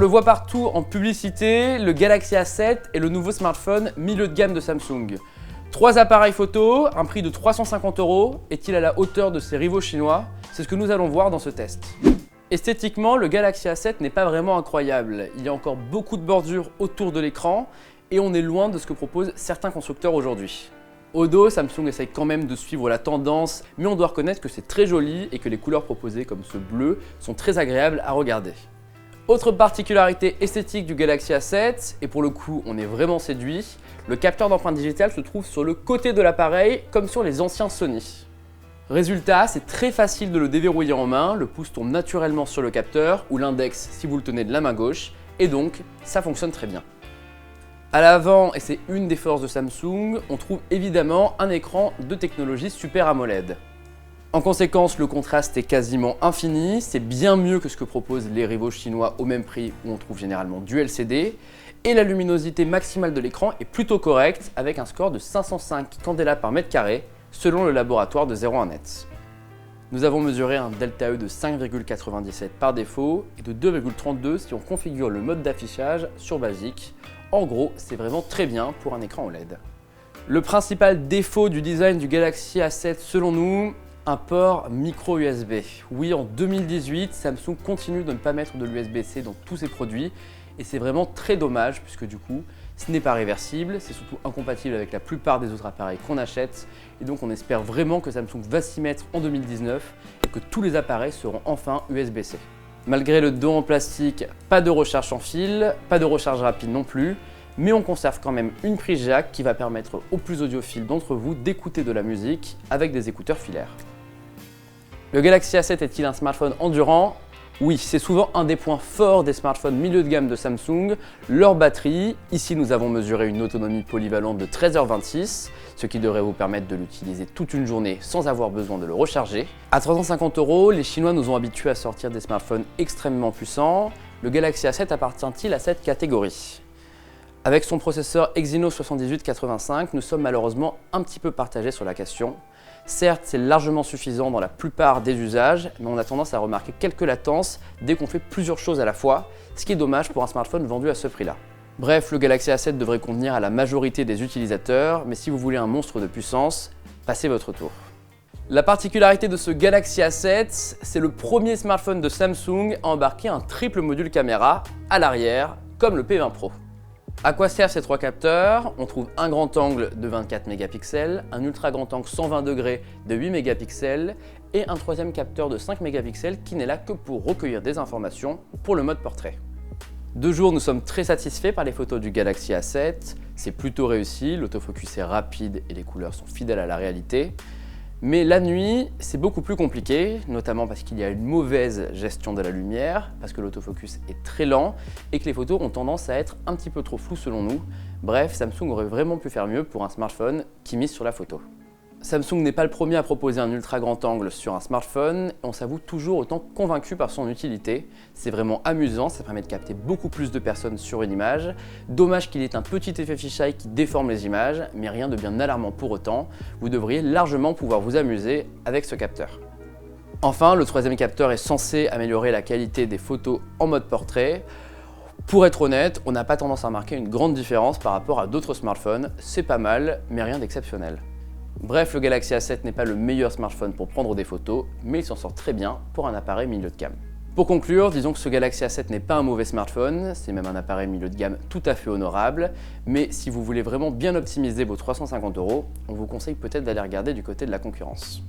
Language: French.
le voit partout en publicité, le Galaxy A7 est le nouveau smartphone milieu de gamme de Samsung. 3 appareils photo, un prix de 350 €. Est-il à la hauteur de ses rivaux chinois? C'est ce que nous allons voir dans ce test. Esthétiquement, le Galaxy A7 n'est pas vraiment incroyable. Il y a encore beaucoup de bordures autour de l'écran et on est loin de ce que proposent certains constructeurs aujourd'hui. Au dos, Samsung essaye quand même de suivre la tendance, mais on doit reconnaître que c'est très joli et que les couleurs proposées comme ce bleu sont très agréables à regarder. Autre particularité esthétique du Galaxy A7, et pour le coup on est vraiment séduit, le capteur d'empreinte digitale se trouve sur le côté de l'appareil comme sur les anciens Sony. Résultat, c'est très facile de le déverrouiller en main, le pouce tombe naturellement sur le capteur ou l'index si vous le tenez de la main gauche, et donc ça fonctionne très bien. À l'avant, et c'est une des forces de Samsung, on trouve évidemment un écran de technologie Super AMOLED. En conséquence, le contraste est quasiment infini, c'est bien mieux que ce que proposent les rivaux chinois au même prix où on trouve généralement du LCD, et la luminosité maximale de l'écran est plutôt correcte avec un score de 505 candela par mètre carré selon le laboratoire de 01net. Nous avons mesuré un delta E de 5,97 par défaut et de 2,32 si on configure le mode d'affichage sur basique. En gros, c'est vraiment très bien pour un écran OLED. Le principal défaut du design du Galaxy A7 selon nous, un port micro USB. Oui, en 2018, Samsung continue de ne pas mettre de l'USB-C dans tous ses produits et c'est vraiment très dommage puisque du coup, ce n'est pas réversible, c'est surtout incompatible avec la plupart des autres appareils qu'on achète et donc on espère vraiment que Samsung va s'y mettre en 2019 et que tous les appareils seront enfin USB-C. Malgré le dos en plastique, pas de recharge sans fil, pas de recharge rapide non plus, mais on conserve quand même une prise jack qui va permettre aux plus audiophiles d'entre vous d'écouter de la musique avec des écouteurs filaires. Le Galaxy A7 est-il un smartphone endurant? Oui, c'est souvent un des points forts des smartphones milieu de gamme de Samsung, leur batterie. Ici, nous avons mesuré une autonomie polyvalente de 13h26, ce qui devrait vous permettre de l'utiliser toute une journée sans avoir besoin de le recharger. À 350 €, les Chinois nous ont habitués à sortir des smartphones extrêmement puissants. Le Galaxy A7 appartient-il à cette catégorie? Avec son processeur Exynos 7885, nous sommes malheureusement un petit peu partagés sur la question. Certes, c'est largement suffisant dans la plupart des usages, mais on a tendance à remarquer quelques latences dès qu'on fait plusieurs choses à la fois, ce qui est dommage pour un smartphone vendu à ce prix-là. Bref, le Galaxy A7 devrait convenir à la majorité des utilisateurs, mais si vous voulez un monstre de puissance, passez votre tour. La particularité de ce Galaxy A7, c'est le premier smartphone de Samsung à embarquer un triple module caméra à l'arrière, comme le P20 Pro. À quoi servent ces 3 capteurs? On trouve un grand angle de 24 mégapixels, un ultra grand angle 120 degrés de 8 mégapixels et un troisième capteur de 5 mégapixels qui n'est là que pour recueillir des informations pour le mode portrait. De jour, nous sommes très satisfaits par les photos du Galaxy A7, c'est plutôt réussi, l'autofocus est rapide et les couleurs sont fidèles à la réalité. Mais la nuit, c'est beaucoup plus compliqué, notamment parce qu'il y a une mauvaise gestion de la lumière, parce que l'autofocus est très lent et que les photos ont tendance à être un petit peu trop floues selon nous. Bref, Samsung aurait vraiment pu faire mieux pour un smartphone qui mise sur la photo. Samsung n'est pas le premier à proposer un ultra grand angle sur un smartphone et on s'avoue toujours autant convaincu par son utilité. C'est vraiment amusant, ça permet de capter beaucoup plus de personnes sur une image. Dommage qu'il ait un petit effet fisheye qui déforme les images, mais rien de bien alarmant pour autant. Vous devriez largement pouvoir vous amuser avec ce capteur. Enfin, le troisième capteur est censé améliorer la qualité des photos en mode portrait. Pour être honnête, on n'a pas tendance à remarquer une grande différence par rapport à d'autres smartphones. C'est pas mal, mais rien d'exceptionnel. Bref, le Galaxy A7 n'est pas le meilleur smartphone pour prendre des photos, mais il s'en sort très bien pour un appareil milieu de gamme. Pour conclure, disons que ce Galaxy A7 n'est pas un mauvais smartphone, c'est même un appareil milieu de gamme tout à fait honorable, mais si vous voulez vraiment bien optimiser vos 350 €, on vous conseille peut-être d'aller regarder du côté de la concurrence.